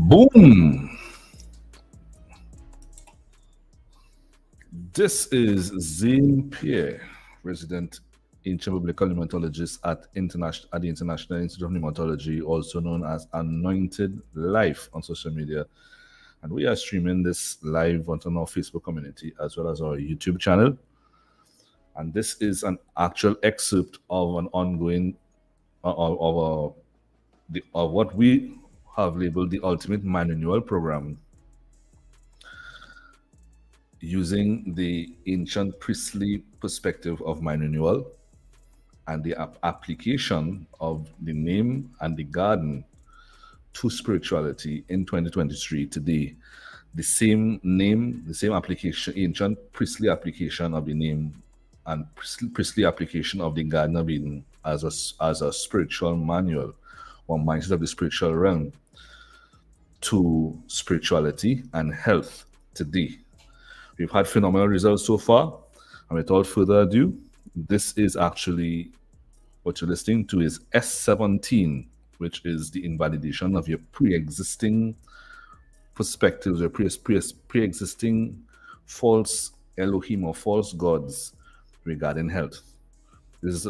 Boom! This is Zane Pierre, resident ancient biblical pneumatologist at the International Institute of Pneumatology, also known as Anointed Life on social media. And we are streaming this live onto our Facebook community as well as our YouTube channel. And this is an actual excerpt of an ongoing of what we have labeled the Ultimate Mind Renewal Program, using the ancient priestly perspective of mind renewal and the application of the name and the garden to spirituality in 2023 today. The same name, the same application, ancient priestly application of the name and priestly application of the Garden of Eden as a spiritual manual or mindset of the spiritual realm to spirituality and health today. We've had phenomenal results so far, and without further ado, this is actually what you're listening to is S17, which is the invalidation of your pre-existing perspectives or pre-existing false Elohim or false gods regarding health. This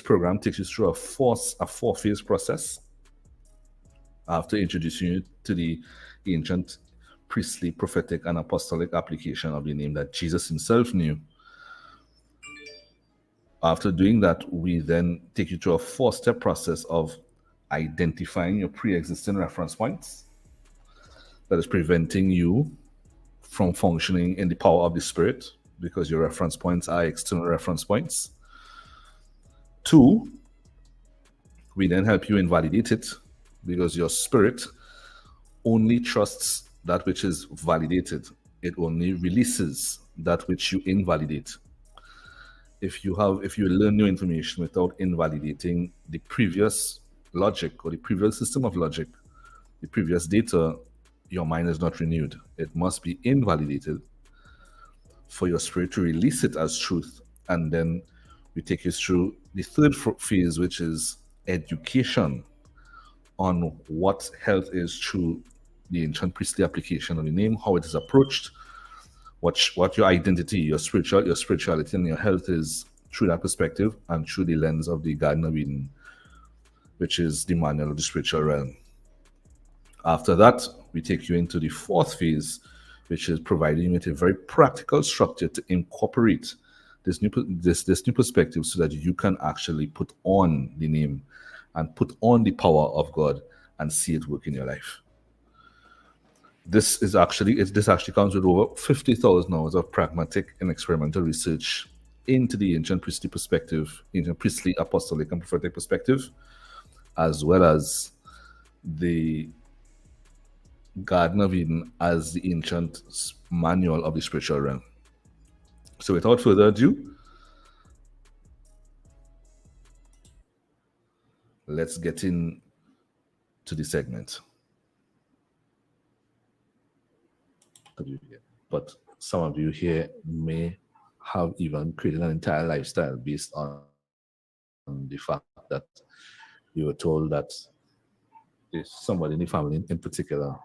program takes you through a four-phase process after introducing you to the ancient priestly, prophetic, and apostolic application of the name that Jesus himself knew. After doing that, we then take you through a four-step process of identifying your pre-existing reference points that is preventing you from functioning in the power of the Spirit, because your reference points are external reference points. 2, we then help you invalidate it, because your spirit only trusts that which is validated. It only releases that which you invalidate. If you learn new information without invalidating the previous logic or the previous system of logic, the previous data, your mind is not renewed. It must be invalidated for your spirit to release it as truth. And then we take you through the third phase, which is education on what health is through the ancient priestly application of the name, how it is approached, what your identity, your spirituality and your health is through that perspective and through the lens of the Garden of Eden, which is the manual of the spiritual realm. After that, we take you into the fourth phase, which is providing you with a very practical structure to incorporate this new perspective so that you can actually put on the name and put on the power of God and see it work in your life. This actually comes with over 50,000 hours of pragmatic and experimental research into the ancient priestly perspective, ancient priestly, apostolic, and prophetic perspective, as well as the Garden of Eden as the ancient manual of the spiritual realm. So without further ado, let's get into the segment. But some of you here may have even created an entire lifestyle based on the fact that you were told that if somebody in the family in particular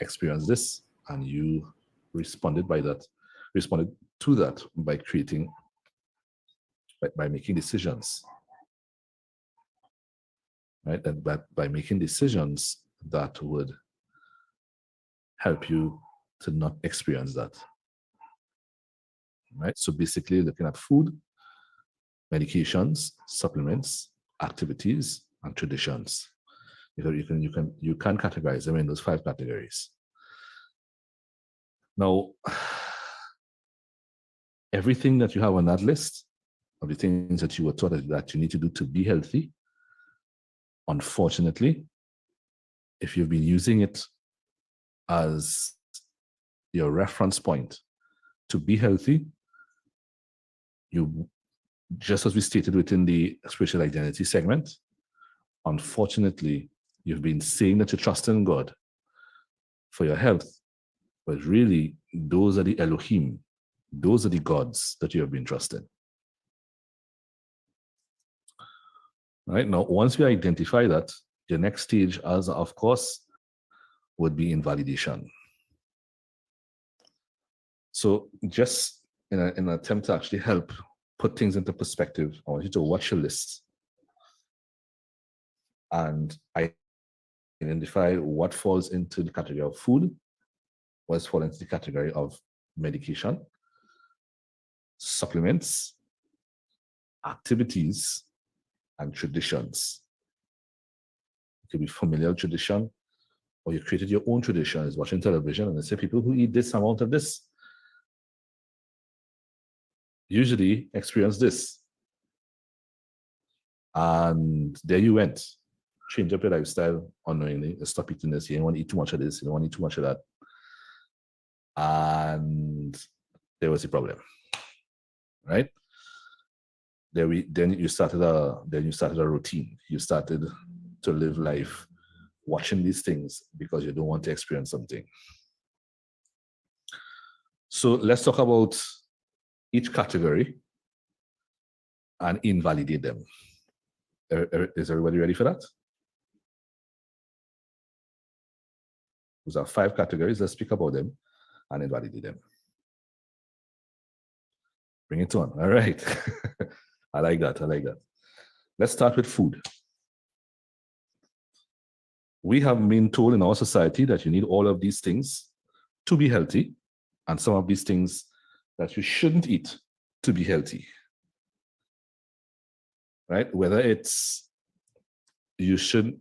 experienced this, and you responded to that by making decisions, right? And by making decisions that would help you to not experience that, right? So basically looking at food, medications, supplements, activities, and traditions. You can categorize them in those 5 categories. Now, everything that you have on that list of the things that you were taught that you need to do to be healthy, unfortunately, if you've been using it as your reference point to be healthy, you, just as we stated within the spiritual identity segment, unfortunately, you've been saying that you trust in God for your health, but really, those are the Elohim, those are the gods that you have been trusting. All right, now, once we identify that, the next stage, as of course, would be invalidation. So just in an attempt to actually help put things into perspective, I want you to watch your list and identify what falls into the category of food, what falls into the category of medication, supplements, activities, and traditions. It could be familial tradition, or you created your own tradition, is watching television, and they say people who eat this amount of this usually experience this. And there you went. Change up your lifestyle unknowingly. Stop eating this. You don't want to eat too much of this. You don't want to eat too much of that. And there was a problem, right? Then you started a routine. You started to live life watching these things because you don't want to experience something. So let's talk about each category and invalidate them. Is everybody ready for that? Those are 5 categories. Let's speak about them and invalidate them. Bring it on. All right. I like that. I like that. Let's start with food. We have been told in our society that you need all of these things to be healthy, and some of these things that you shouldn't eat to be healthy. Right? Whether it's you should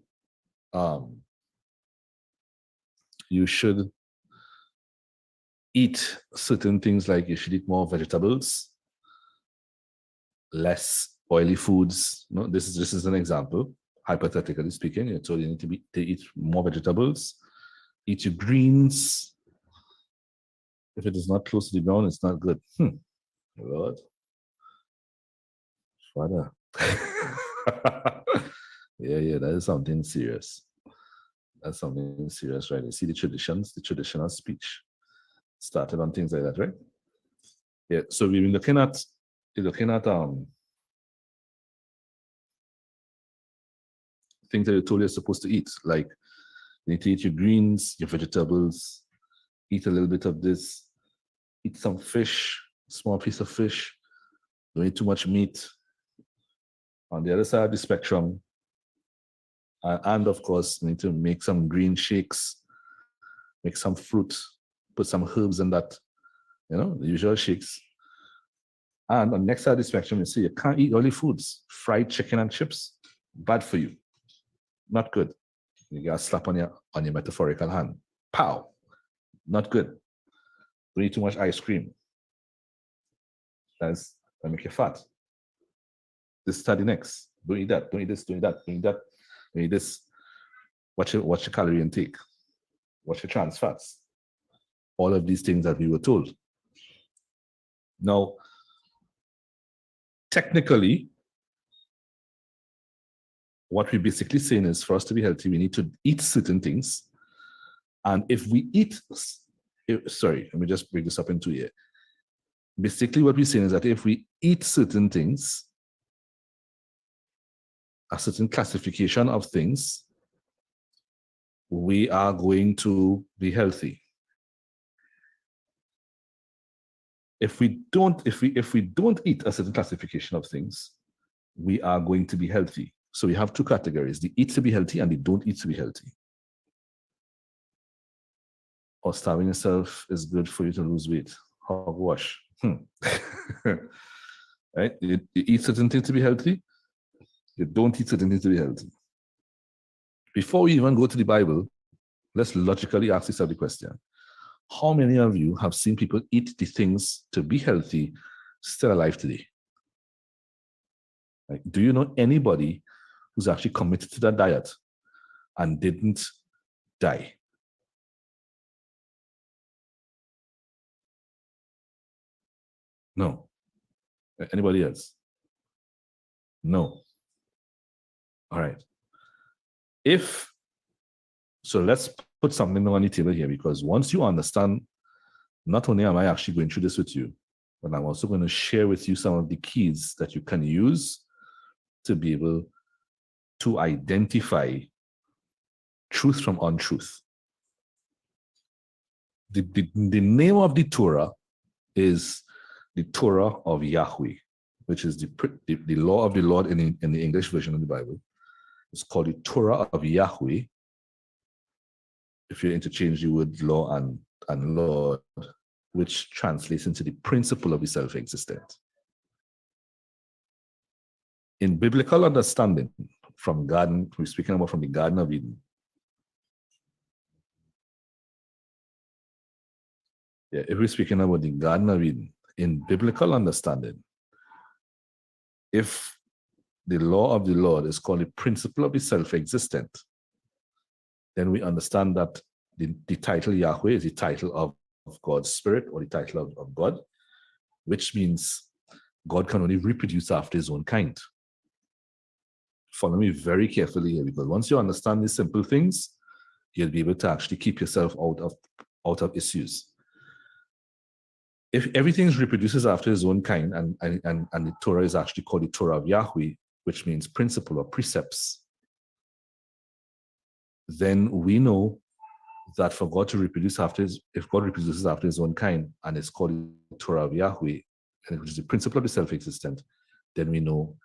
eat certain things, like you should eat more vegetables, less oily foods. No, this is an example, hypothetically speaking. You're told you need to eat more vegetables, eat your greens. If it is not close to the ground, it's not good. Lord. Father. yeah, that is something serious. That's something serious, right? You see the traditional speech started on things like that, right? Yeah, so we've been looking at things that you're told you're supposed to eat, like you need to eat your greens, your vegetables, eat a little bit of this, eat some fish, small piece of fish, don't eat too much meat. On the other side of the spectrum, and of course, you need to make some green shakes, make some fruit, put some herbs in that, the usual shakes. And on the next side of the spectrum, you see you can't eat oily foods, fried chicken and chips, bad for you, not good. You got a slap on your metaphorical hand. Pow, not good. Don't eat too much ice cream. That make you fat. This study next. Don't eat that. Don't eat this. Don't eat that. Don't eat that. Don't eat this. Watch your calorie intake. Watch your trans fats. All of these things that we were told. Now, technically, what we're basically saying is, for us to be healthy, we need to eat certain things. And if we eat, sorry, let me just break this up into here. Basically, what we're saying is that if we eat certain things, a certain classification of things, we are going to be healthy. If we don't eat a certain classification of things, we are going to be healthy. So we have 2 categories: the eat to be healthy and the don't eat to be healthy. Or starving yourself is good for you to lose weight. Hogwash. Right? You eat certain things to be healthy. You don't eat certain things to be healthy. Before we even go to the Bible, let's logically ask yourself the question: how many of you have seen people eat the things to be healthy still alive today? Like, do you know anybody who's actually committed to that diet and didn't die? No. Anybody else? No. All right. So let's put something on the table here, because once you understand, not only am I actually going through this with you, but I'm also going to share with you some of the keys that you can use to be able to identify truth from untruth. the name of the Torah is the Torah of Yahweh, which is the law of the Lord in the English version of the Bible. It's called the Torah of Yahweh. If you interchange the word law and Lord, which translates into the principle of the self-existent. In biblical understanding, we're speaking about from the Garden of Eden. Yeah, if we're speaking about the Garden of Eden, in biblical understanding, if the law of the Lord is called the principle of the self-existent, then we understand that the title Yahweh is the title of God's Spirit, or the title of God, which means God can only reproduce after his own kind. Follow me very carefully here, because once you understand these simple things, you'll be able to actually keep yourself out of issues. If everything reproduces after his own kind, and the Torah is actually called the Torah of Yahweh, which means principle or precepts, then we know that for God to reproduce if God reproduces after his own kind, and it's called the Torah of Yahweh, and which is the principle of the self-existent, then we know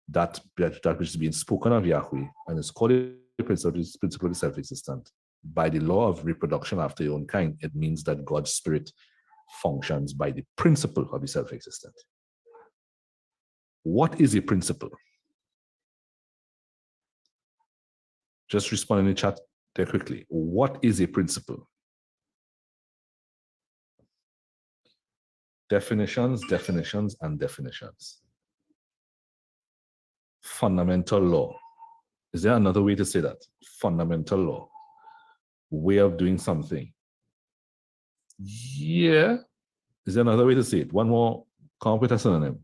that which is being spoken of Yahweh, and it's called the principle of the self-existent. By the law of reproduction after your own kind, it means that God's Spirit functions by the principle of the self-existent. What is a principle? Just respond in the chat there quickly. What is a principle? Definitions, definitions, and definitions. Fundamental law. Is there another way to say that? Fundamental law. Way of doing something. Yeah. Is there another way to say it? One more. Come up with a synonym.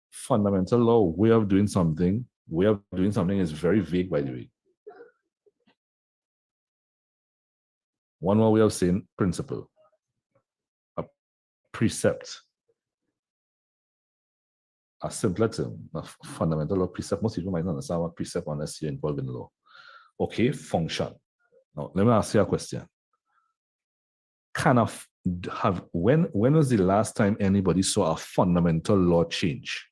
Fundamental law, way of doing something. Way of doing something is very vague, by the way. One more way of saying principle. A precept. A simpler term, a fundamental law, precept. Most people might not understand what precept unless you're involved in law. Okay, function. Now, let me ask you a question. When was the last time anybody saw a fundamental law change?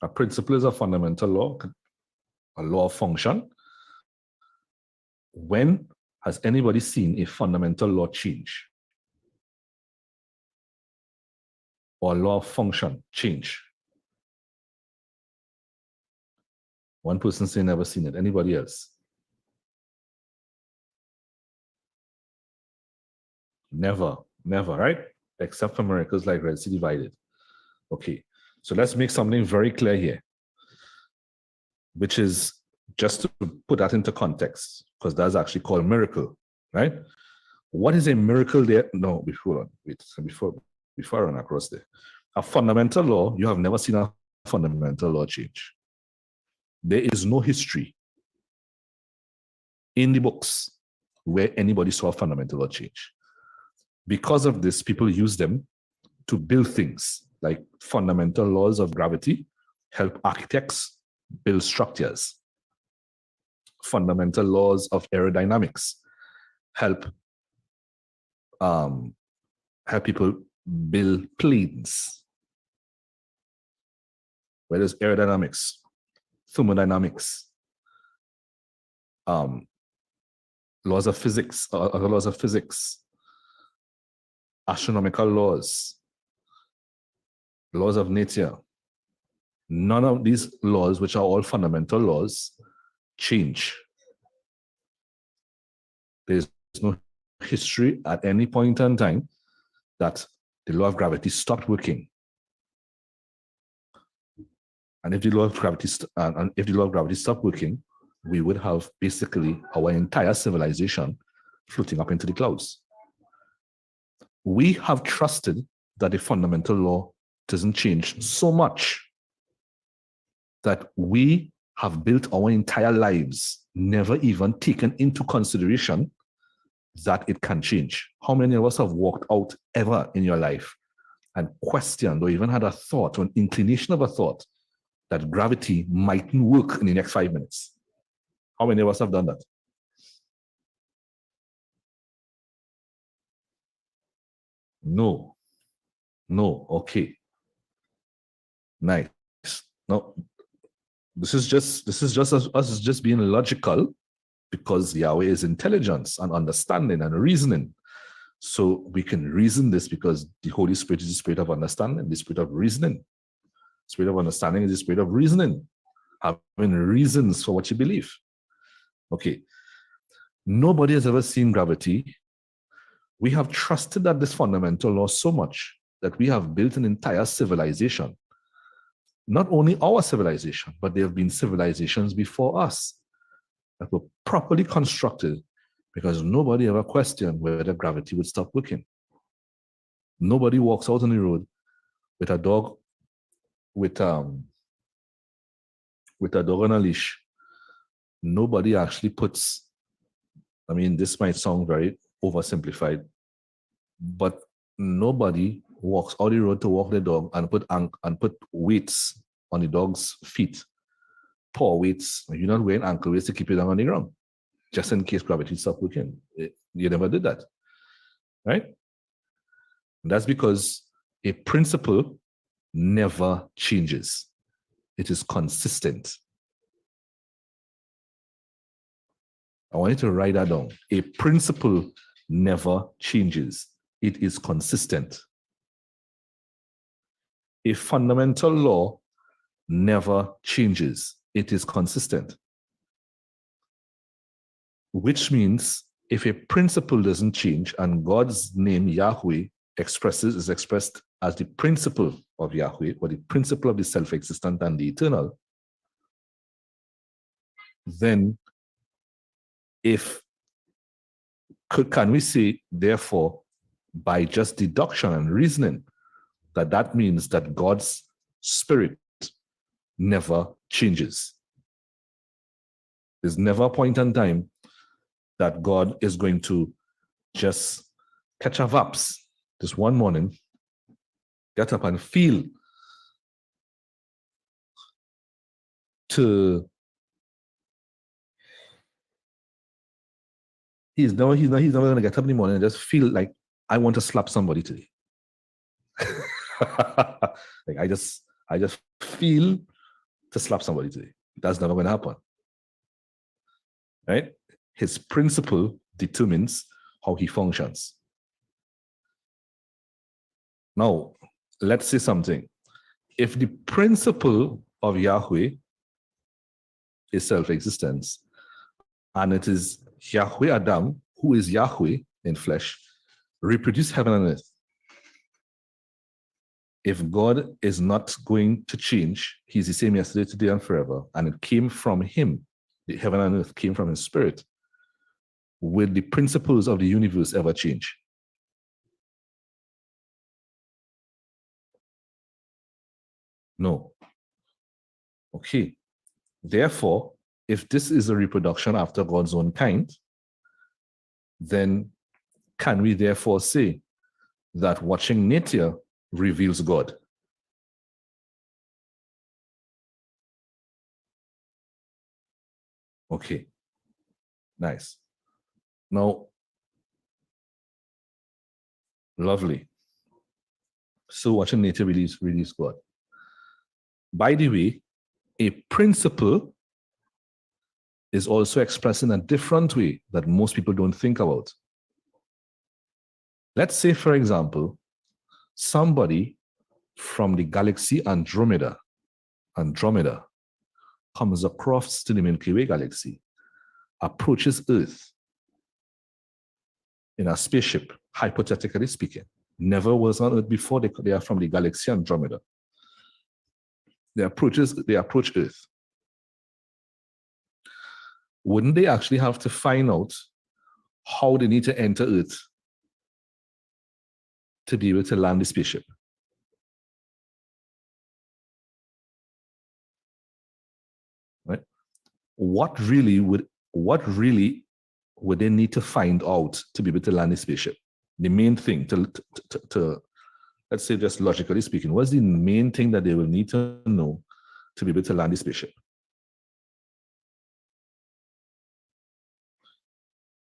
A principle is a fundamental law, a law of function. When has anybody seen a fundamental law change? Or a law of function change? One person say never seen it. Anybody else? Never, right? Except for miracles like Red Sea divided. Okay, so let's make something very clear here, which is just to put that into context, because that's actually called a miracle, right? What is a miracle there? No, before I run across there. A fundamental law, you have never seen a fundamental law change. There is no history in the books where anybody saw a fundamental law change. Because of this, people use them to build things like fundamental laws of gravity, help architects build structures. Fundamental laws of aerodynamics help people build planes. Where there's aerodynamics, thermodynamics, laws of physics, other laws of physics, astronomical laws, laws of nature. None of these laws, which are all fundamental laws, change. There's no history at any point in time that the law of gravity stopped working. And if the law of gravity stopped working, we would have basically our entire civilization floating up into the clouds. We have trusted that the fundamental law doesn't change so much that we have built our entire lives, never even taken into consideration that it can change. How many of us have walked out ever in your life and questioned or even had a thought or an inclination of a thought that gravity mightn't work in the next 5 minutes? How many of us have done that? No. No. Okay. Nice. No. This is just us just being logical, because Yahweh is intelligence and understanding and reasoning. So we can reason this because the Holy Spirit is the spirit of understanding, the spirit of reasoning. Spirit of understanding is the spirit of reasoning, having reasons for what you believe. Okay. Nobody has ever seen gravity. We have trusted that this fundamental law so much that we have built an entire civilization. Not only our civilization, but there have been civilizations before us that were properly constructed because nobody ever questioned whether gravity would stop working. Nobody walks out on the road with a dog with a dog on a leash. Nobody actually puts, I mean, this might sound very oversimplified, but nobody walks out the road to walk the dog and put weights on the dog's feet, paw weights. You're not wearing ankle weights to keep it down on the ground, just in case gravity stops working. You never did that, right? And that's because a principle never changes. It is consistent. I want you to write that down. A principle never changes. It is consistent. A fundamental law never changes. It is consistent. Which means if a principle doesn't change and God's name Yahweh is expressed as the principle of Yahweh, or the principle of the self-existent and the eternal, then can we say, therefore, by just deduction and reasoning, that means that God's spirit never changes? There's never a point in time that God is going to just catch a vaps this one morning, get up and feel to. He's never going to get up in the morning and just feel like, I want to slap somebody today. Like I just feel to slap somebody today. That's never going to happen. Right? His principle determines how he functions. Now, let's say something. If the principle of Yahweh is self-existence, and it is Yahweh Adam, who is Yahweh in flesh, reproduce heaven and earth. If God is not going to change, he's the same yesterday, today, and forever, and it came from him, the heaven and earth came from his spirit, will the principles of the universe ever change? No. Okay. Therefore, if this is a reproduction after God's own kind, then can we therefore say that watching nature reveals God? Okay. Nice. Now, lovely. So watching nature reveals God. By the way, a principle is also expressed in a different way that most people don't think about. Let's say, for example, somebody from the galaxy Andromeda comes across to the Milky Way galaxy, approaches Earth in a spaceship, hypothetically speaking. Never was on Earth before. They are from the galaxy Andromeda. They approach Earth. Wouldn't they actually have to find out how they need to enter Earth to be able to land the spaceship? Right? What really would they need to find out to be able to land the spaceship? The main thing to let's say, just logically speaking, what's the main thing that they will need to know to be able to land the spaceship.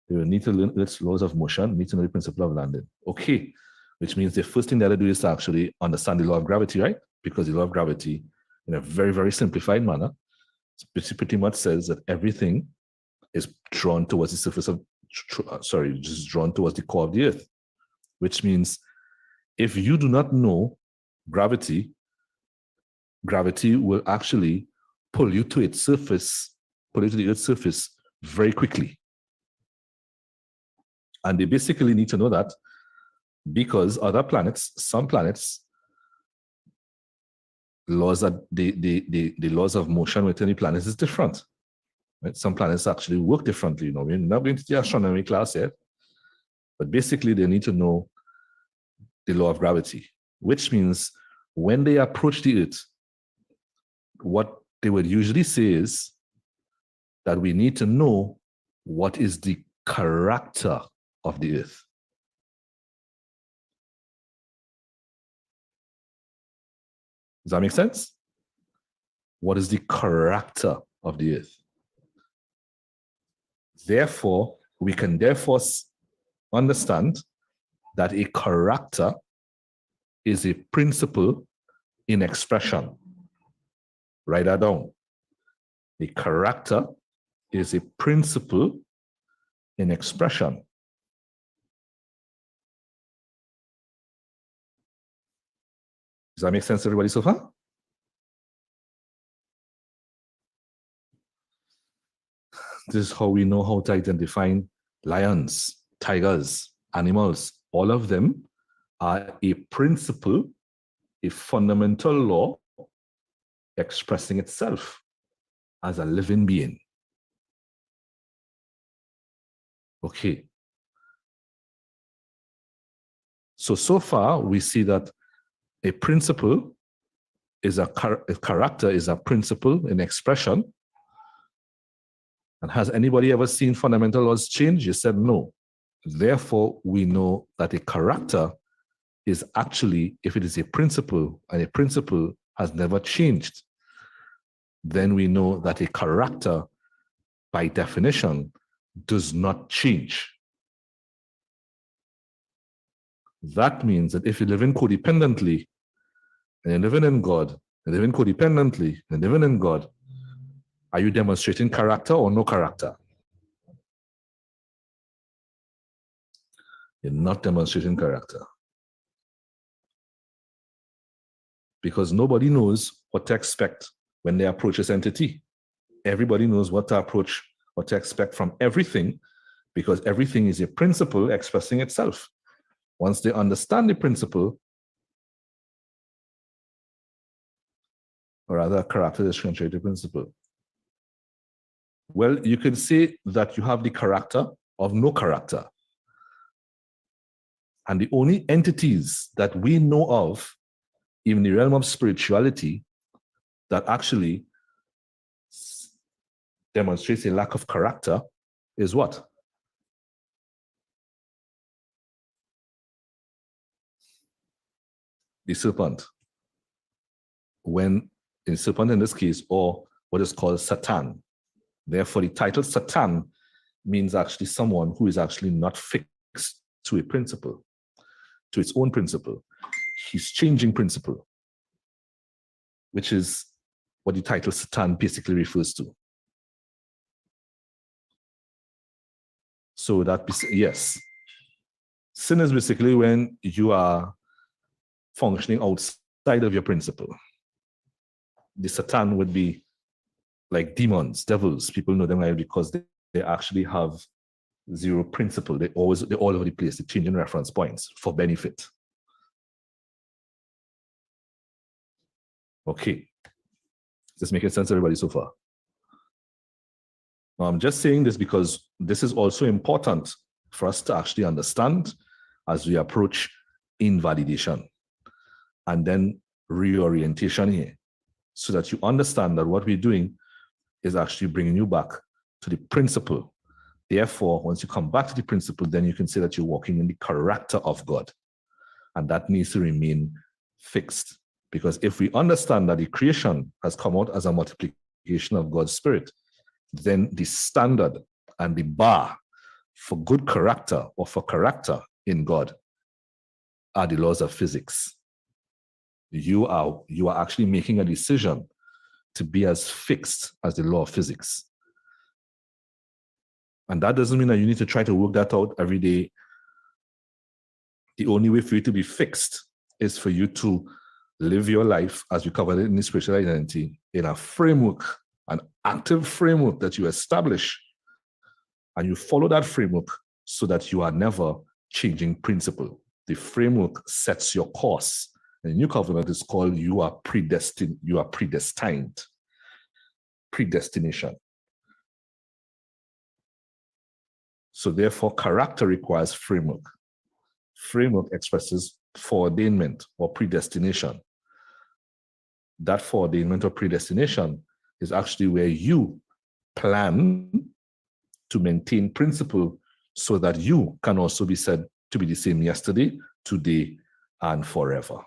They will need to learn its laws of motion, need to know the principle of landing. Okay, which means the first thing that I do is to actually understand the law of gravity, right? Because the law of gravity, in a very, very simplified manner, pretty much says that everything is drawn towards the surface of, just drawn towards the core of the earth, which means if you do not know gravity, gravity will actually pull you to its surface, pull you to the earth's surface very quickly. And they basically need to know that because other planets, some planets, laws that the laws of motion within the planets is different. Right? Some planets actually work differently. You know, we're not going to the astronomy class yet, but basically they need to know the law of gravity, which means when they approach the Earth, what they would usually say is that we need to know what is the character of the Earth. Does that make sense? What is the character of the Earth? Therefore, we can therefore understand that a character is a principle in expression. Write that down. A character is a principle in expression. Does that make sense to everybody so far? This is how we know how to identify lions, tigers, animals. All of them are a principle, a fundamental law expressing itself as a living being. Okay. So far, we see that a principle is a character is a principle in expression. And has anybody ever seen fundamental laws change? You said no. Therefore, we know that a character is actually, if it is a principle, and a principle has never changed, then we know that a character, by definition, does not change. That means that if you live in codependently, and you're living in God, you're living codependently, and living in God, are you demonstrating character or no character? You're not demonstrating character. Because nobody knows what to expect when they approach this entity. Everybody knows what to approach, what to expect from everything, because everything is a principle expressing itself. Once they understand the principle, or rather a character differentiated principle, well, you can say that you have the character of no character. And the only entities that we know of, even in the realm of spirituality, that actually demonstrates a lack of character is what? The serpent. When the serpent in this case, or what is called Satan. Therefore, the title Satan means actually someone who is actually not fixed to a principle, to its own principle. He's changing principle, which is what the title Satan basically refers to. So that, yes, sin is basically when you are functioning outside of your principle. The Satan would be like demons, devils. People know them like because they actually have zero principle. They're all over the place. They're changing reference points for benefit. Okay. Is this making sense to everybody so far? Now, I'm just saying this because this is also important for us to actually understand as we approach invalidation and then reorientation here, so that you understand that what we're doing is actually bringing you back to the principle. Therefore, once you come back to the principle, then you can say that you're walking in the character of God. And that needs to remain fixed. Because if we understand that the creation has come out as a multiplication of God's Spirit, then the standard and the bar for good character or for character in God are the laws of physics. You are actually making a decision to be as fixed as the law of physics. And that doesn't mean that you need to try to work that out every day. The only way for you to be fixed is for you to live your life, as we covered in the spiritual identity, in a framework, an active framework that you establish, and you follow that framework so that you are never changing principle. The framework sets your course. And the new covenant is called you are predestined. You are predestined. Predestination. So therefore, character requires framework. Framework expresses foreordainment or predestination. That foreordainment or predestination is actually where you plan to maintain principle so that you can also be said to be the same yesterday, today, and forever.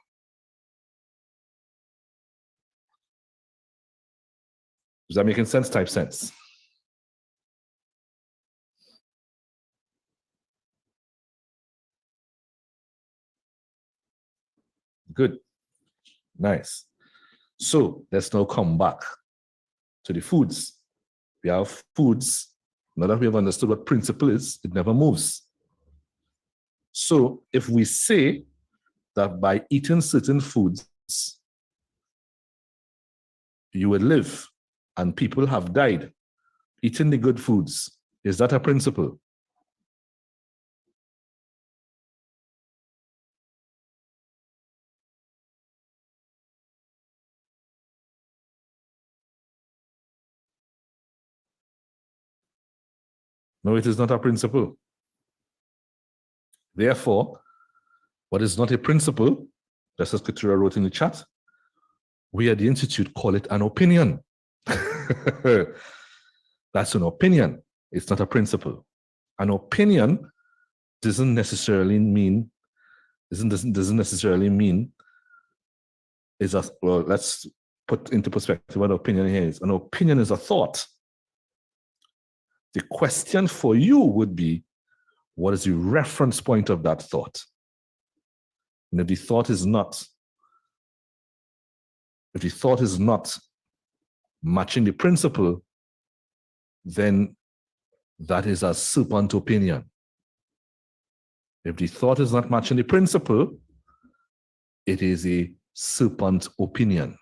Is that making sense? Type sense. Good. Nice. So let's now come back to the foods. We have foods. Now that we have understood what principle is, it never moves. So if we say that by eating certain foods, you would live, and people have died eating the good foods, is that a principle? No, it is not a principle. Therefore, what is not a principle, just as Katura wrote in the chat, we at the Institute call it an opinion. That's an opinion. It's not a principle. An opinion doesn't necessarily mean is a, well, let's put into perspective what an opinion here is. An opinion is a thought. The question for you would be, what is the reference point of that thought? And if the thought is not matching the principle, then that is a serpent opinion. If the thought is not matching the principle, it is a serpent opinion.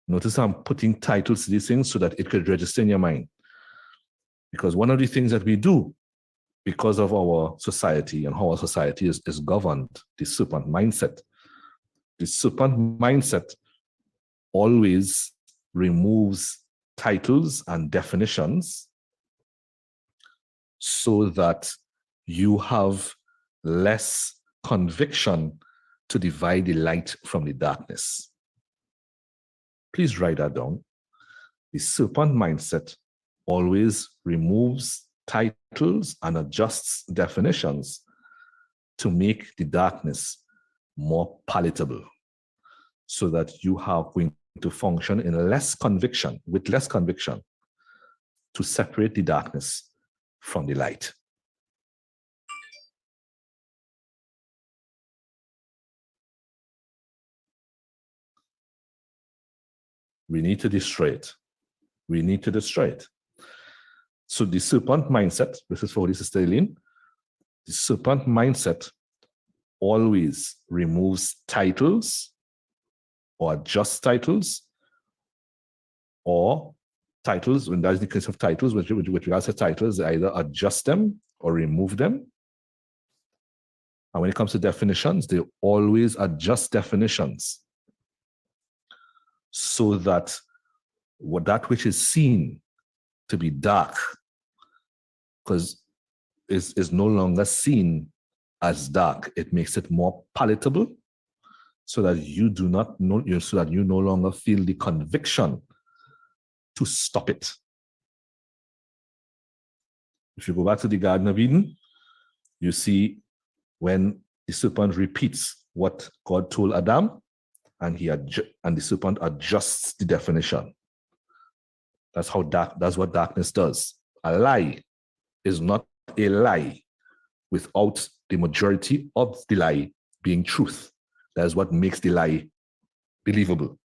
Notice I'm putting titles to these things so that it could register in your mind. Because one of the things that we do, because of our society and how our society is governed, the serpent mindset. The serpent mindset always removes titles and definitions so that you have less conviction to divide the light from the darkness. Please write that down. The serpent mindset always removes titles and adjusts definitions to make the darkness more palatable, so that you are going to function in with less conviction, to separate the darkness from the light. We need to destroy it. We need to destroy it. So the serpent mindset, this is for Sister Eileen, the serpent mindset always removes titles or adjusts titles, or titles, when that's the case of titles, with regards to titles, they either adjust them or remove them. And when it comes to definitions, they always adjust definitions so that that which is seen to be dark, because is no longer seen as dark. It makes it more palatable, so that you do not know, so that you no longer feel the conviction to stop it. If you go back to the Garden of Eden, you see when the serpent repeats what God told Adam, and the serpent adjusts the definition. That's what darkness does. A lie is not a lie without the majority of the lie being truth. That is what makes the lie believable.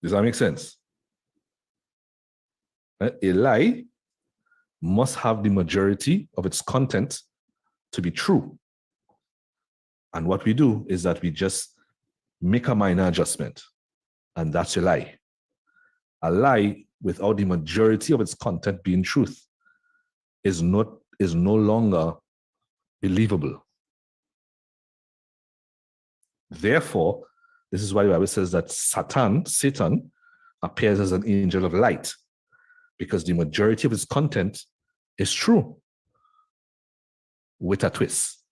Does that make sense? A lie must have the majority of its content to be true. And what we do is that we just make a minor adjustment, and that's a lie. A lie without the majority of its content being truth is no longer believable. Therefore, this is why the Bible says that Satan appears as an angel of light, because the majority of his content is true, with a twist.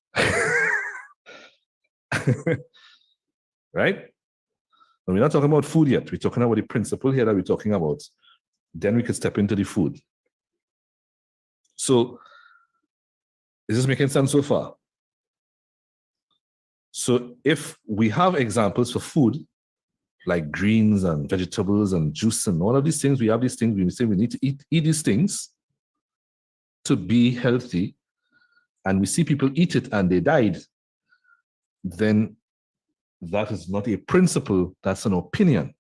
Right? And we're not talking about food yet. We're talking about the principle here that we're talking about. Then we could step into the food. So, is this making sense so far? So, if we have examples for food, like greens and vegetables and juice and all of these things, we have these things, we say we need to eat these things to be healthy, and we see people eat it and they died, then that is not a principle, that's an opinion.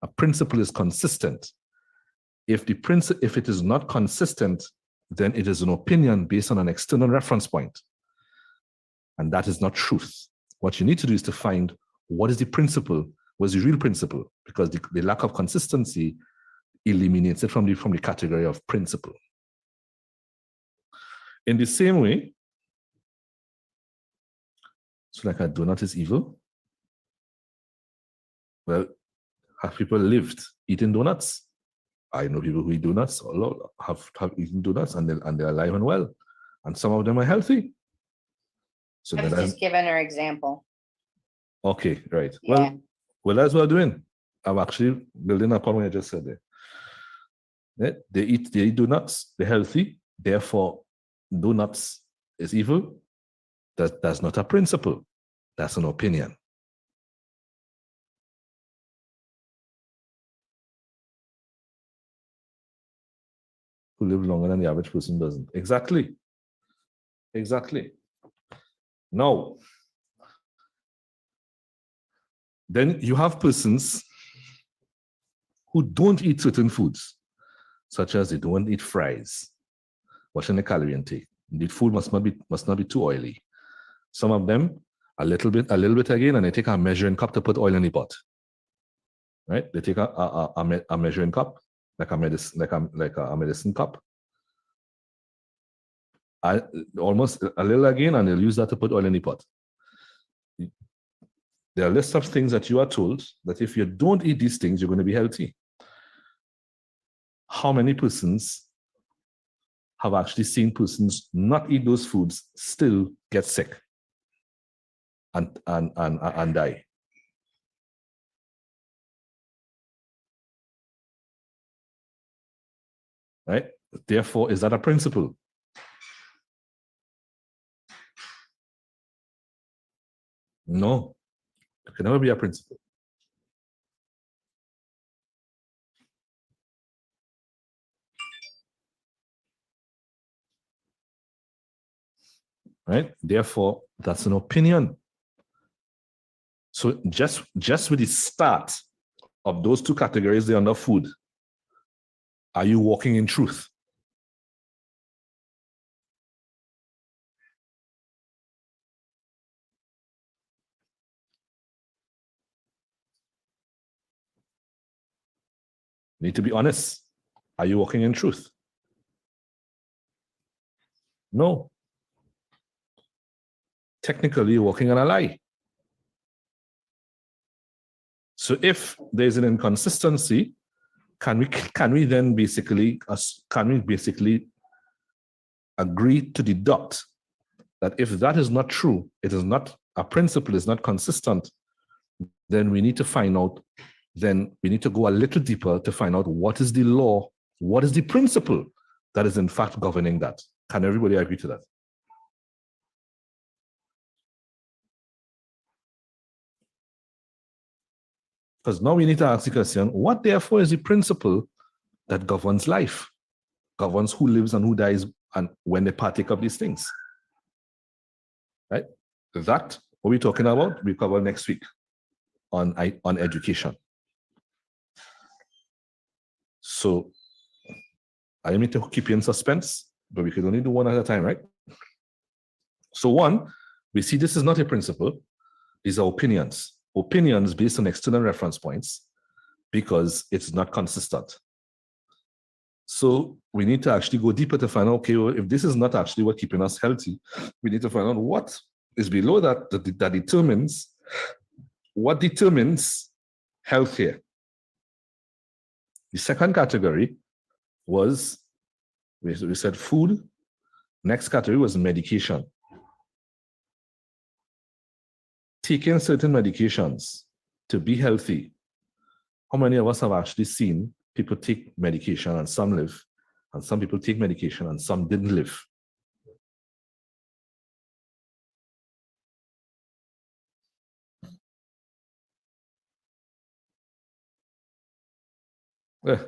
A principle is consistent. If it is not consistent, then it is an opinion based on an external reference point. And that is not truth. What you need to do is to find what is the principle, what is the real principle, because the lack of consistency eliminates it from the category of principle. In the same way, so like a donut is evil. Well, have people lived eating donuts? I know people who eat donuts, have eaten donuts, and they're alive and well. And some of them are healthy. So I was just giving her example. Okay, right. Yeah. Well, that's what I'm doing. I'm actually building upon what I just said there. Yeah, they eat donuts, they're healthy, therefore donuts is evil. That's not a principle. That's an opinion. Who live longer than the average person doesn't. Exactly. Now, then you have persons who don't eat certain foods, such as they don't eat fries, watching the calorie intake. The food must not be too oily. Some of them a little bit again, and they take a measuring cup to put oil in the pot. Right? They take a measuring cup, like a medicine cup. Almost a little again, and they'll use that to put oil in the pot. There are lists of things that you are told that if you don't eat these things, you're going to be healthy. How many persons have actually seen persons not eat those foods, still get sick and die? Right? Therefore, is that a principle? No, it can never be a principle. Right? Therefore, that's an opinion. So just with the start of those two categories there under food, are you walking in truth? You need to be honest. Are you walking in truth? No. Technically, you're walking on a lie. So if there's an inconsistency, can we then basically agree to deduct that if that is not true, it is not a principle, is not consistent, then we need to find out, then we need to go a little deeper to find out what is the law What is the principle that is in fact governing that? Can everybody agree to that? Because now we need to ask the question, what therefore is the principle that governs life, governs who lives and who dies and when they partake of these things? Right? That, what we're talking about, we cover next week on education. So I need to keep you in suspense, but we can only do one at a time, right? So one, we see this is not a principle. These are opinions. Opinions based on external reference points because it's not consistent. So we need to actually go deeper to find out, okay, well, if this is not actually what keeping us healthy, we need to find out what is below that determines what determines health here. The second category was, we said food. Next category was medication. Taking certain medications to be healthy. How many of us have actually seen people take medication and some live, and some people take medication and some didn't live? Yeah.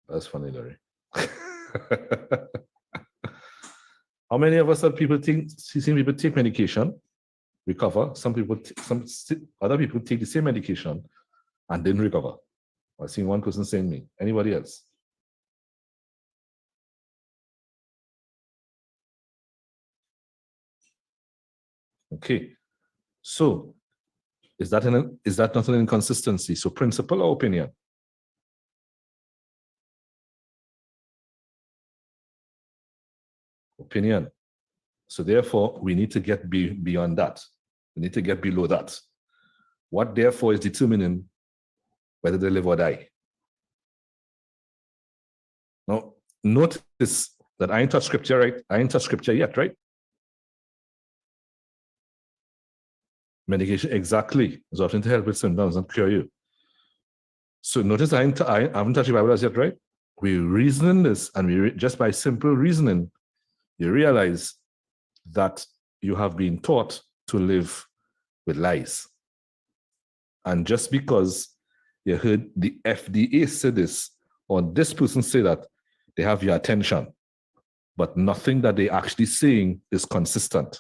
That's funny, Larry. How many of us have seen people take medication, recover? Some other people take the same medication and didn't recover. I've seen one person saying me. Anybody else? Okay. So is that not an inconsistency? So principle or opinion? Opinion. So therefore, we need to get beyond that. We need to get below that. What therefore is determining whether they live or die? Now, notice that I ain't touched scripture, right? I ain't touched scripture yet, right? Medication, exactly. Is often to help with symptoms and cure you. So notice I haven't touched the Bible as yet, right? We reason this, and just by simple reasoning, you realize that you have been taught to live with lies. And just because you heard the FDA say this, or this person say that, they have your attention. But nothing that they're actually saying is consistent.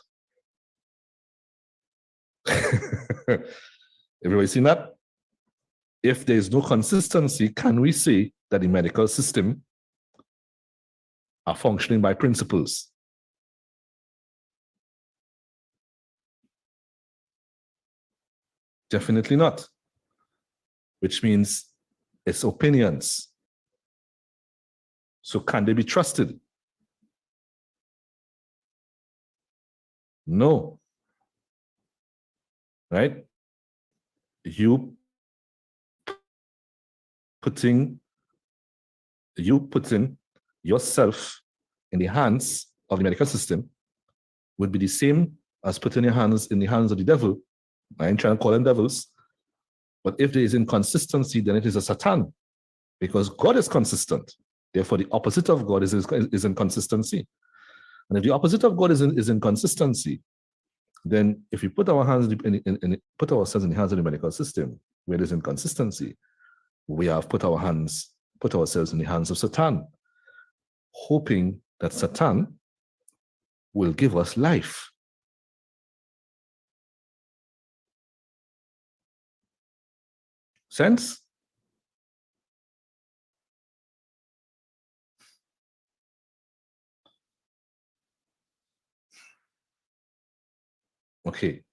Everybody seen that? If there is no consistency, can we say that the medical system are functioning by principles? Definitely not. Which means it's opinions. So can they be trusted? No. Right? You putting yourself in the hands of the medical system would be the same as putting your hands in the hands of the devil. I ain't trying to call them devils. But if there is inconsistency, then it is a Satan, because God is consistent. Therefore, the opposite of God is inconsistency. And if the opposite of God is inconsistency, then if we put our hands put ourselves in the hands of the medical system where there's inconsistency, we have put ourselves in the hands of Satan, hoping that Satan will give us life. Sense? Okay.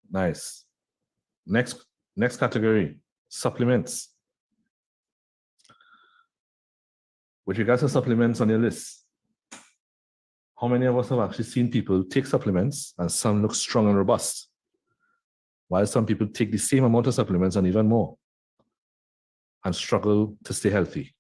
Nice. Next category, supplements. With regards to supplements on your list, how many of us have actually seen people take supplements and some look strong and robust, while some people take the same amount of supplements and even more and struggle to stay healthy?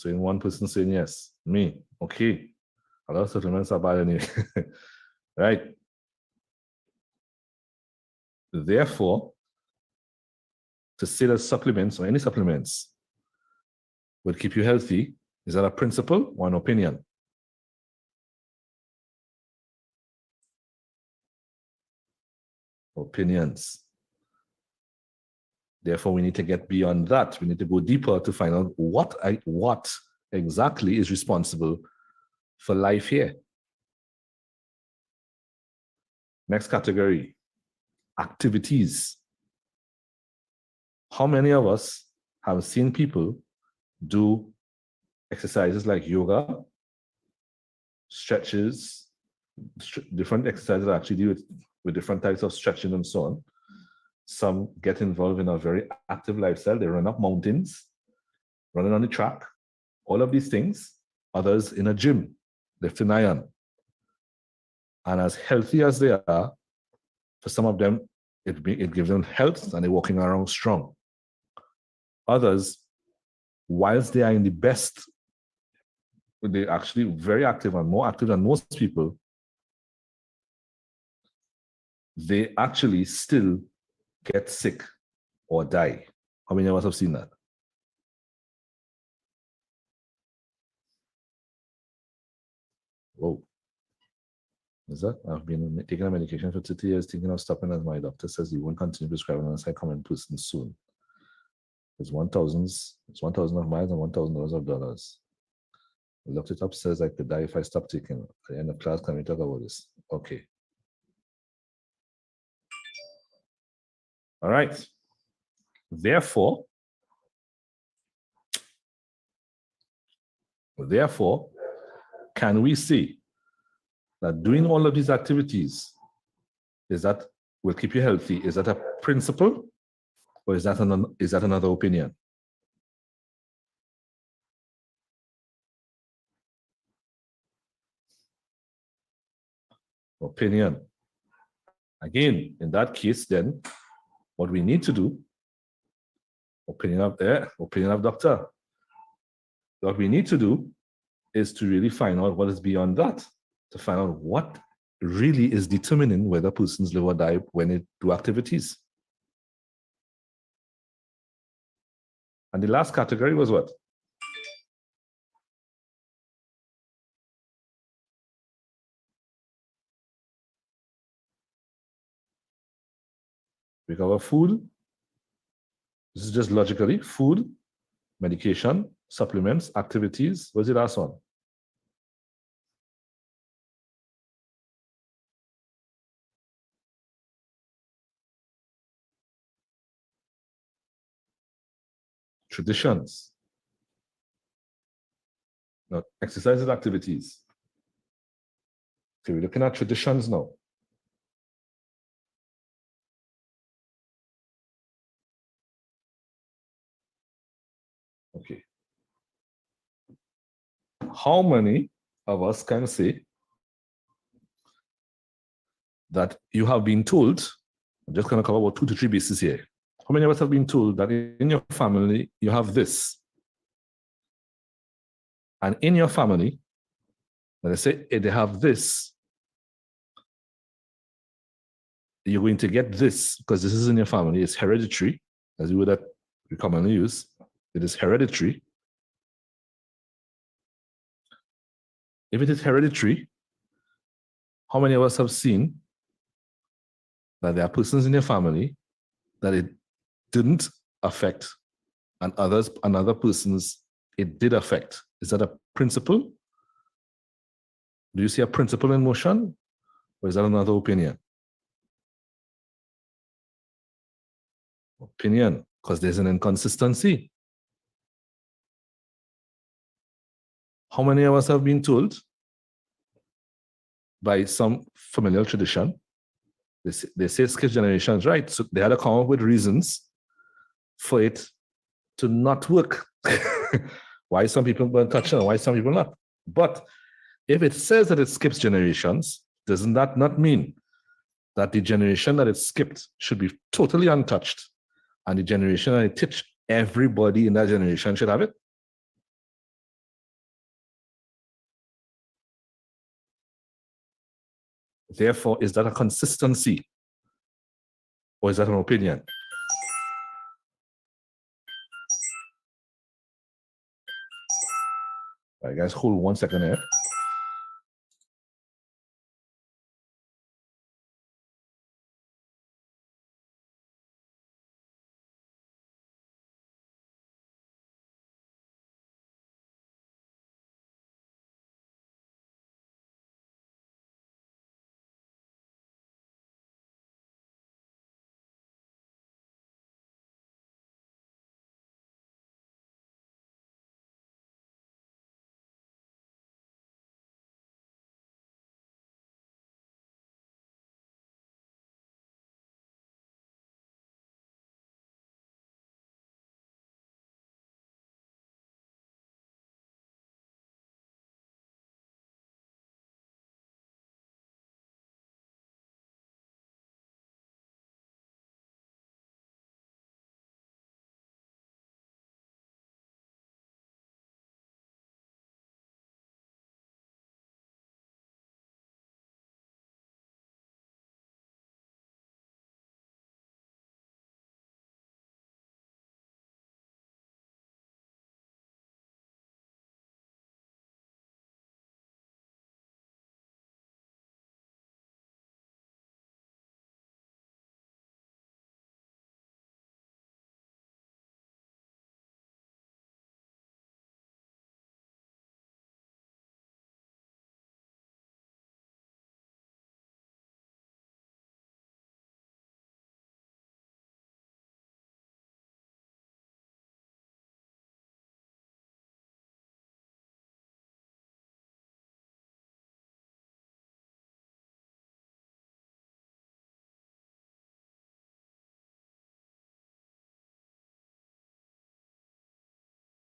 saying one person saying yes. Me, okay. A lot of supplements are bad anyway. Right? Therefore, to say that supplements or any supplements will keep you healthy, is that a principle or an opinion? Opinions. Therefore, we need to get beyond that. We need to go deeper to find out what exactly is responsible for life here. Next category, activities. How many of us have seen people do exercises like yoga, stretches, different exercises that actually deal with different types of stretching and so on? Some get involved in a very active lifestyle. They run up mountains, running on the track, all of these things. Others in a gym, lifting iron. And as healthy as they are, for some of them, it gives them health and they're walking around strong. Others, whilst they are in the best, they're actually very active and more active than most people, they actually still get sick or die. How many of us have seen that? Whoa. Is that? I've been taking a medication for 30 years, thinking of stopping, as my doctor says he won't continue prescribing unless I come in person soon. It's 1,000 of miles and $1,000 of dollars. I looked it up, says I could die if I stop taking it. At the end of class, can we talk about this? Okay. All right. Therefore, can we say that doing all of these activities will keep you healthy? Is that a principle, or is that another opinion? Opinion. Again, in that case, then what we need to do, opinion of doctor. What we need to do is to really find out what is beyond that, to find out what really is determining whether persons live or die when they do activities. And the last category was what? We cover food. This is just logically food, medication, supplements, activities. What's the last one? Traditions. Now, exercises, activities. Okay, we're looking at traditions now. Okay. How many of us can say that you have been told, I'm just going to cover about 2 to 3 bases here. How many of us have been told that in your family, you have this? And in your family, when they say they have this, you're going to get this because this is in your family. It's hereditary, as you would that we commonly use. It is hereditary. If it is hereditary, how many of us have seen that there are persons in your family that it didn't affect and other persons it did affect? Is that a principle? Do you see a principle in motion? Or is that another opinion? Opinion, because there's an inconsistency. How many of us have been told by some familial tradition? They say skip generations, right? So they had to come up with reasons for it to not work. Why some people weren't touching and why some people not. But if it says that it skips generations, doesn't that not mean that the generation that it skipped should be totally untouched and the generation that it touched, everybody in that generation should have it? Therefore, is that a consistency or is that an opinion? All right, guys, hold 1 second here.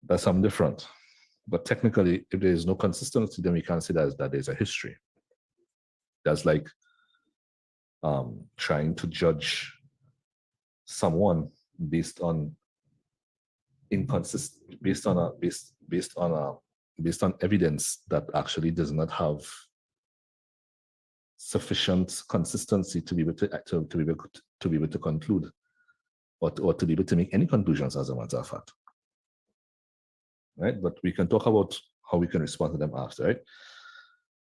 That's something different. But technically, if there is no consistency, then we can't say that there's a history. That's like trying to judge someone based on inconsistent, based on evidence that actually does not have sufficient consistency to be able to conclude or to be able to make any conclusions, as a matter of fact. Right? But we can talk about how we can respond to them after, right?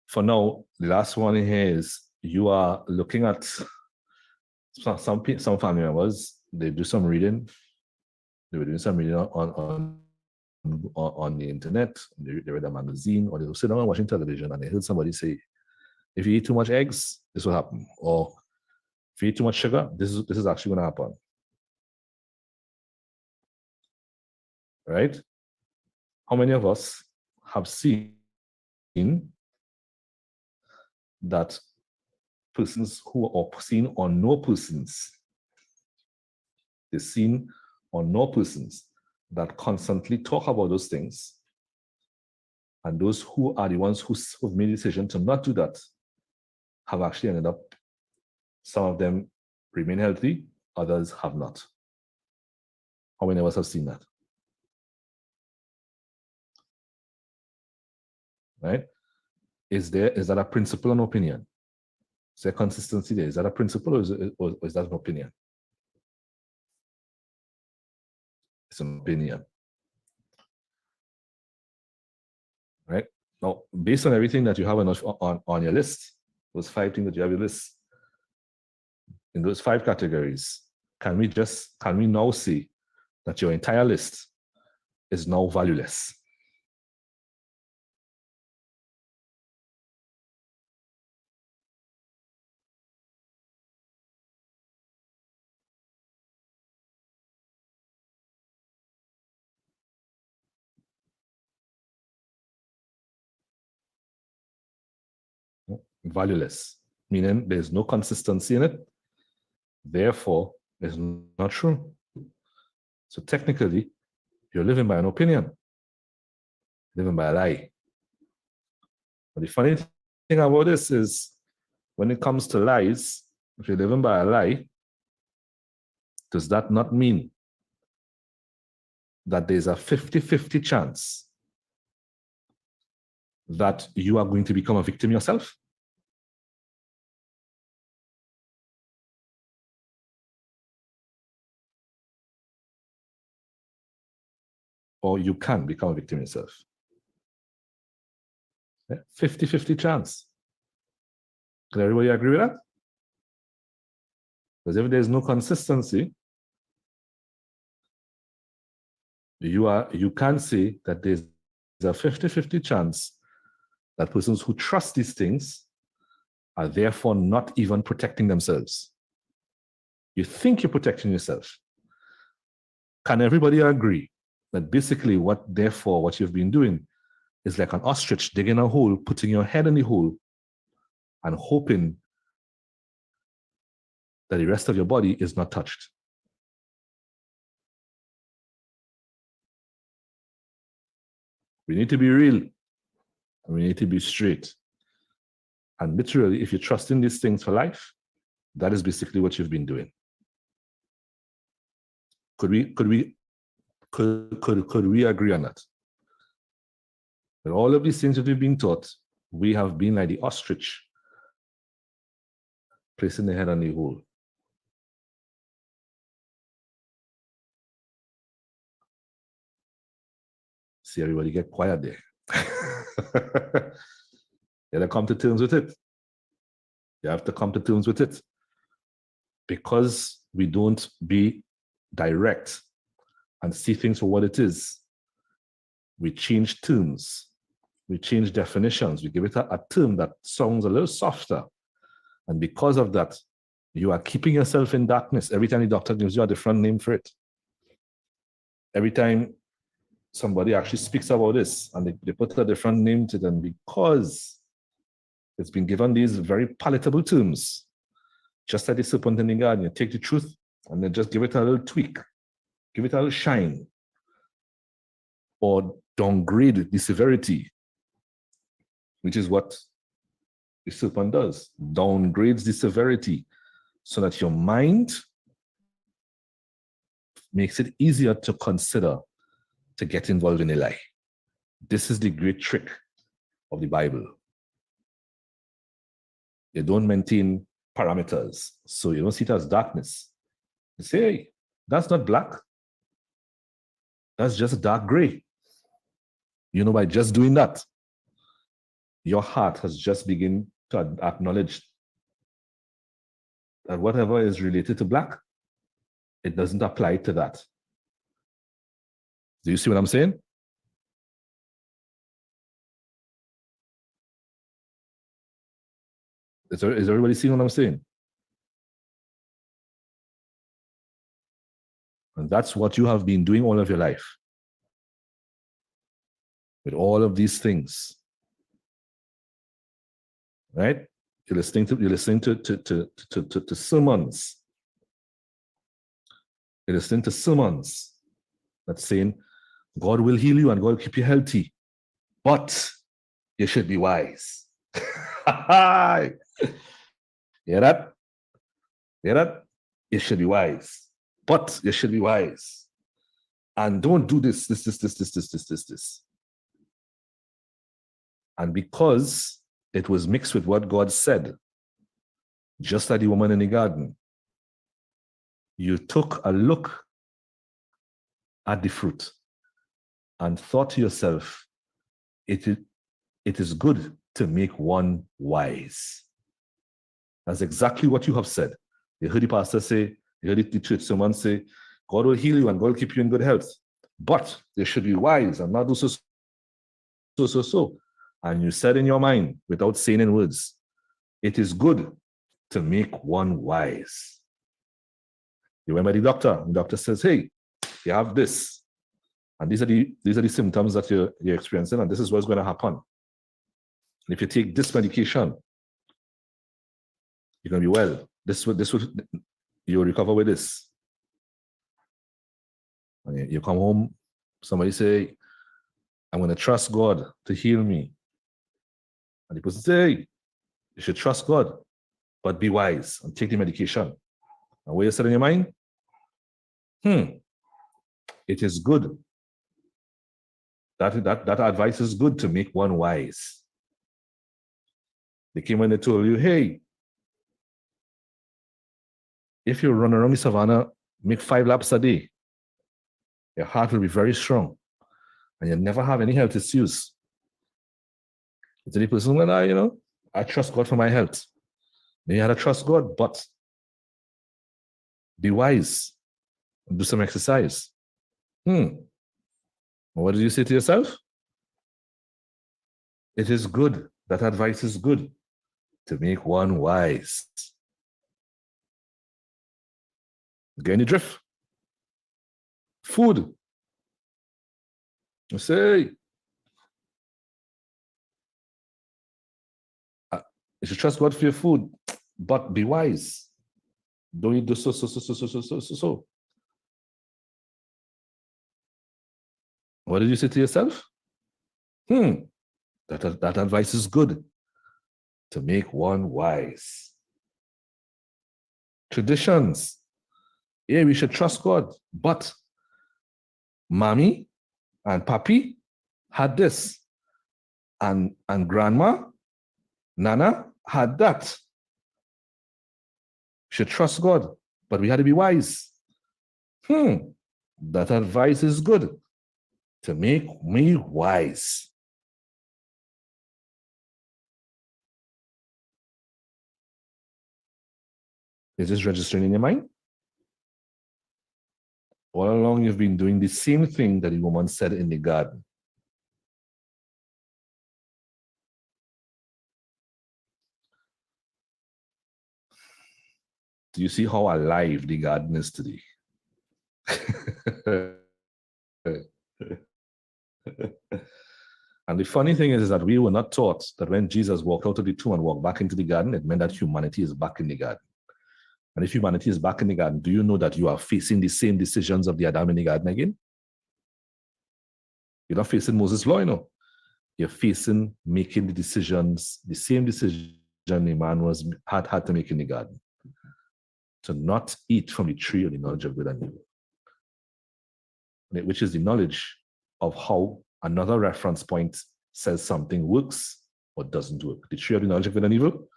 For now, the last one here is you are looking at some family members, they do some reading. They were doing some reading on the internet, they read a magazine, or they were sitting down watching television and they heard somebody say, if you eat too much eggs, this will happen. Or if you eat too much sugar, this is actually going to happen. Right? How many of us have seen that persons who are seen or know persons, they're seen or know persons that constantly talk about those things, and those who are the ones who've made the decision to not do that have actually ended up, some of them remain healthy, others have not. How many of us have seen that? Right? Is that a principle and opinion? Is there consistency there? Is that a principle or is that an opinion? It's an opinion. Right? Now, based on everything that you have on your list, those 5 things that you have on your list, in those 5 categories, can we now say that your entire list is now valueless? Valueless, meaning there's no consistency in it, therefore it's not true. So technically, you're living by an opinion, living by a lie. But the funny thing about this is, when it comes to lies, if you're living by a lie, does that not mean that there's a 50-50 chance that you are going to become a victim yourself? or you can become a victim yourself. 50-50 chance. Can everybody agree with that? Because if there's no consistency, you can say that there's a 50-50 chance that persons who trust these things are therefore not even protecting themselves. You think you're protecting yourself. Can everybody agree that basically what you've been doing is like an ostrich digging a hole, putting your head in the hole, and hoping that the rest of your body is not touched? We need to be real, and we need to be straight. And literally, if you trust in these things for life, that is basically what you've been doing. Could we agree on that? That all of these things that we've been taught, we have been like the ostrich, placing the head on the hole. See everybody get quiet there. You have to come to terms with it. You have to come to terms with it. Because we don't be direct and see things for what it is, we change terms, we change definitions, we give it a term that sounds a little softer. And because of that, you are keeping yourself in darkness. Every time the doctor gives you a different name for it. Every time somebody actually speaks about this and they put a different name to them, because it's been given these very palatable terms. Just like the serpent in the garden, you take the truth and then just give it a little tweak, give it a little shine, or downgrade the severity, which is what the serpent does, downgrades the severity so that your mind makes it easier to consider to get involved in a lie. This is the great trick of the Bible. They don't maintain parameters, so you don't see it as darkness. You say, hey, that's not black. That's just dark gray. You know, by just doing that, your heart has just begun to acknowledge that whatever is related to black, it doesn't apply to that. Do you see what I'm saying? Is everybody seeing what I'm saying? And that's what you have been doing all of your life. With all of these things. Right? You're listening to sermons. You're listening to sermons that's saying, God will heal you and God will keep you healthy. But you should be wise. Hear that? Hear that? You should be wise. But you should be wise. And don't do this. And because it was mixed with what God said, just like the woman in the garden, you took a look at the fruit and thought to yourself, it is good to make one wise. That's exactly what you have said. You heard the pastor say, you heard the church someone say, God will heal you and God will keep you in good health. But you should be wise and not do so. And you said in your mind, without saying in words, it is good to make one wise. You went by the doctor says, hey, you have this. And these are the symptoms that you're experiencing, and this is what's going to happen. And if you take this medication, you're going to be well. You'll recover with this. And you come home, somebody say, I'm going to trust God to heal me. And the person say, hey, you should trust God, but be wise and take the medication. And what you said in your mind? It is good. That advice is good to make one wise. They came and they told you, hey, if you run around the savannah, make 5 laps a day, your heart will be very strong. and you never have any health issues. You tell the person, well, I trust God for my health. Then you had to trust God, but be wise and do some exercise. What did you say to yourself? It is good. That advice is good to make one wise. Get any drift? Food. You say, you should trust God for your food, but be wise. Don't eat so. What did you say to yourself? That advice is good to make one wise. Traditions. Yeah, we should trust God, but mommy and papi had this, and grandma, nana had that. Should trust God, but we had to be wise. That advice is good to make me wise. Is this registering in your mind? All along, you've been doing the same thing that the woman said in the garden. Do you see how alive the garden is today? And the funny thing is that we were not taught that when Jesus walked out of the tomb and walked back into the garden, it meant that humanity is back in the garden. And if humanity is back in the garden, do you know that you are facing the same decisions of the Adam in the garden again? You're not facing Moses' law, You're facing making the decisions, the same decision the man had to make in the garden. To not eat from the tree of the knowledge of good and evil. Which is the knowledge of how another reference point says something works or doesn't work. The tree of the knowledge of good and evil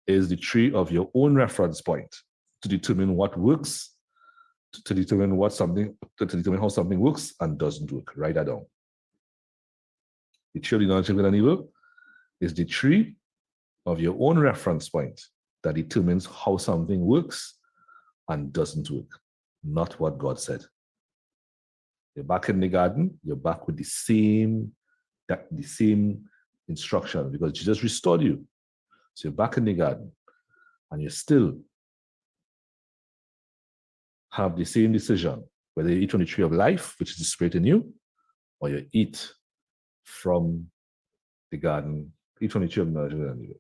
is the tree of your own reference point to determine what works, to determine how something works and doesn't work. Write that down. The tree of the knowledge of good and evil is the tree of your own reference point that determines how something works and doesn't work, not what God said. You're back in the garden, you're back with the same instruction because Jesus restored you. So you're back in the garden and you still have the same decision, whether you eat from the tree of life, which is the spirit in you, or you eat from the garden, eat from the tree of the knowledge of good and evil.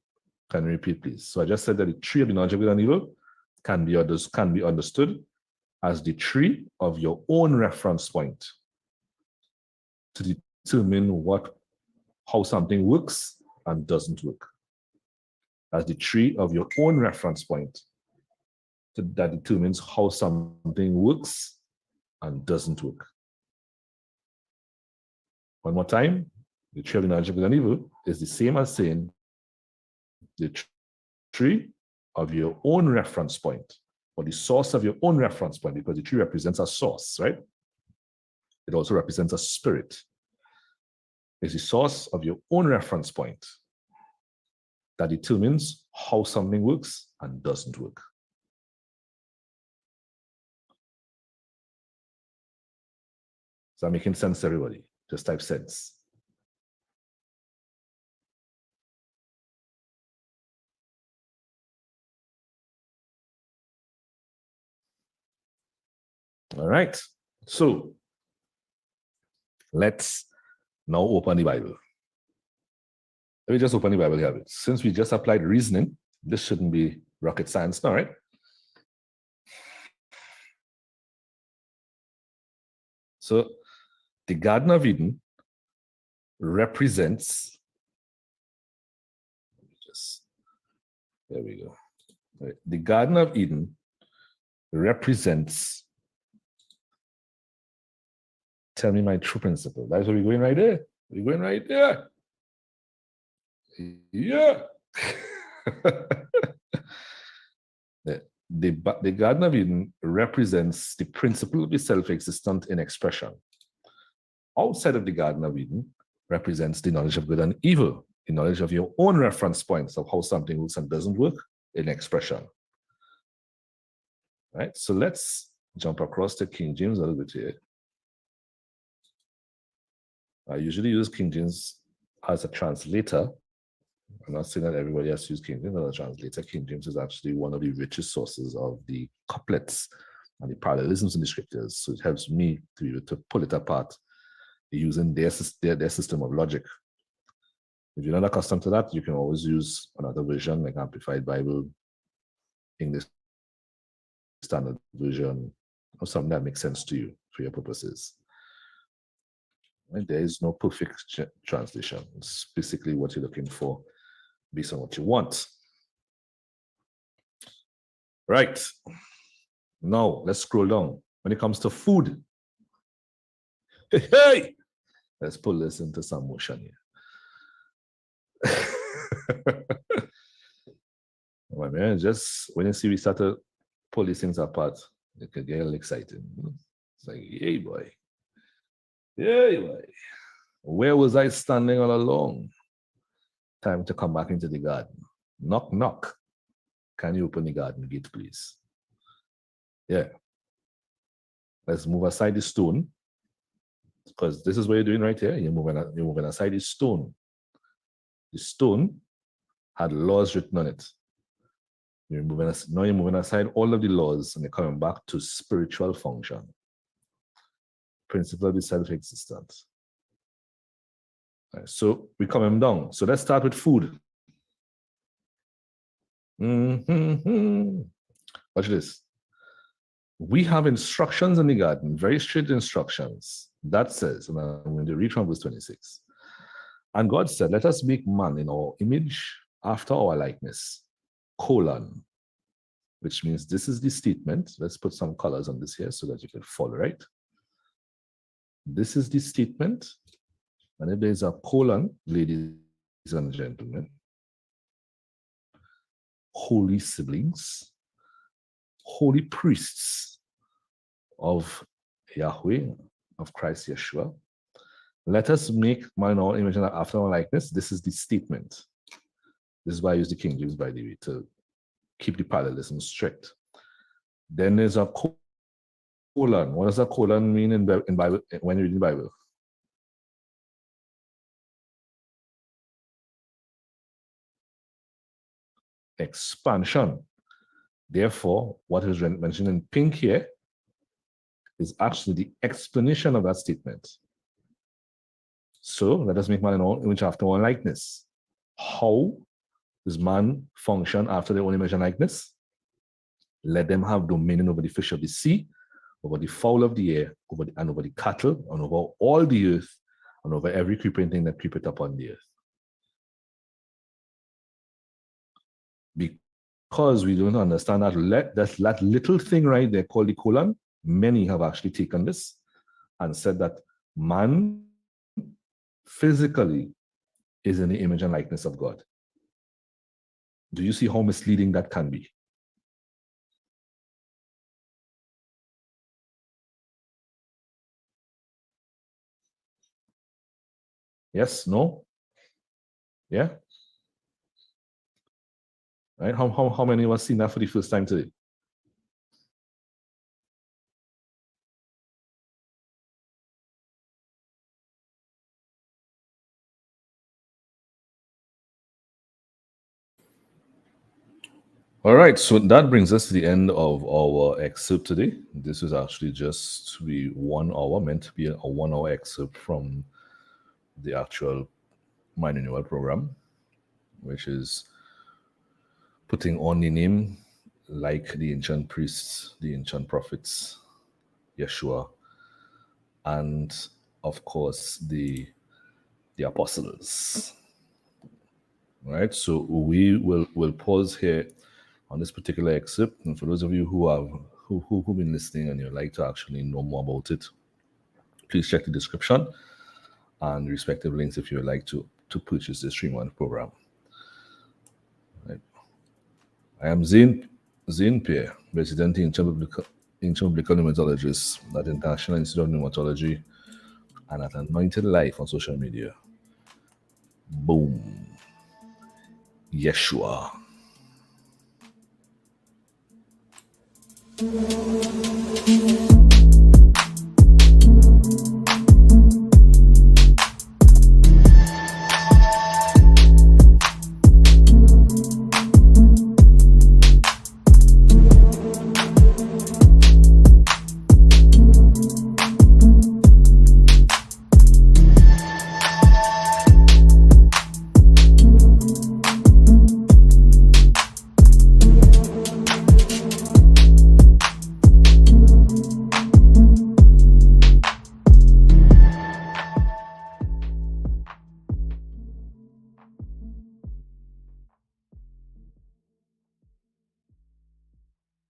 Can you repeat, please? So I just said that the tree of the knowledge of good and evil can be understood as the tree of your own reference point to determine how something works and doesn't work. As the tree of your own reference point that determines how something works and doesn't work. One more time, the tree of the knowledge of good and evil is the same as saying the tree of your own reference point, or the source of your own reference point, because the tree represents a source, right? It also represents a spirit. It's the source of your own reference point that determines how something works and doesn't work. Is that making sense to everybody? Just type sense. All right. So let's now open the Bible. Let me just open the Bible here. Since we just applied reasoning, this shouldn't be rocket science now, right? So the Garden of Eden represents, there we go. Right. The Garden of Eden represents, tell me my true principle. That's where we're going right there. We're going right there. Yeah. The Garden of Eden represents the principle of the self-existent in expression. outside of the Garden of Eden represents the knowledge of good and evil, the knowledge of your own reference points of how something works and doesn't work in expression. Right? So let's jump across to King James a little bit here. I usually use King James as a translator. I'm not saying that everybody has to use King James as a translator. King James is actually one of the richest sources of the couplets and the parallelisms in the scriptures. So it helps me to be able to pull it apart using their system of logic. If you're not accustomed to that, you can always use another version like Amplified Bible, English Standard Version, or something that makes sense to you for your purposes. And there is no perfect translation. It's basically what you're looking for based on what you want. Right. Now, let's scroll down. When it comes to food, hey, let's pull this into some motion here. Well, man, just when you see we start to pull these things apart, it can get a little exciting. It's like, yay, boy. Yay, boy. Where was I standing all along? Time to come back into the garden. Knock, knock. Can you open the garden gate, please? Yeah. Let's move aside the stone, because this is what you're doing right here. You're moving aside the stone. The stone had laws written on it. Now you're moving aside all of the laws and you're coming back to spiritual function. Principle of the self-existent. Right, so we coming down. So let's start with food. Watch this. We have instructions in the garden, very strict instructions. That says, and I'm going to read from verse 26. And God said, let us make man in our image, after our likeness, which means this is the statement. Let's put some colors on this here so that you can follow, right? This is the statement. And if there's a colon, ladies and gentlemen, holy siblings, holy priests of Yahweh, of Christ Yeshua, let us make man in our image and after our likeness. This is the statement. This is why I use the King James, by the way, to keep the parallelism strict. Then there's a colon. What does a colon mean in Bible when you read the Bible? Expansion. Therefore, what is mentioned in pink here is actually the explanation of that statement. So let us make man in our image after our likeness. How does man function after their own image and likeness? Let them have dominion over the fish of the sea, over the fowl of the air, and over the cattle, and over all the earth, and over every creeping thing that creepeth upon the earth. Because we don't understand that little thing right there called the colon, many have actually taken this and said that man physically is in the image and likeness of God. Do you see how misleading that can be? Yes? No? Yeah? Right? How many of us seen that for the first time today? All right, so that brings us to the end of our excerpt today. This is actually just to be 1 hour, meant to be a 1 hour excerpt from the actual Mind Renewal Program, which is putting on the name like the ancient priests, the ancient prophets, Yeshua, and of course the apostles. All right, so we will pause here on this particular excerpt, and for those of you who've been listening and you'd like to actually know more about it, please check the description and respective links if you would like to purchase the Stream 1 program. Right. I am Zane Pierre, resident in Ancient Biblical Pneumatologist at International Institute of Pneumatology and that anointed life on social media. Boom. Yeshua.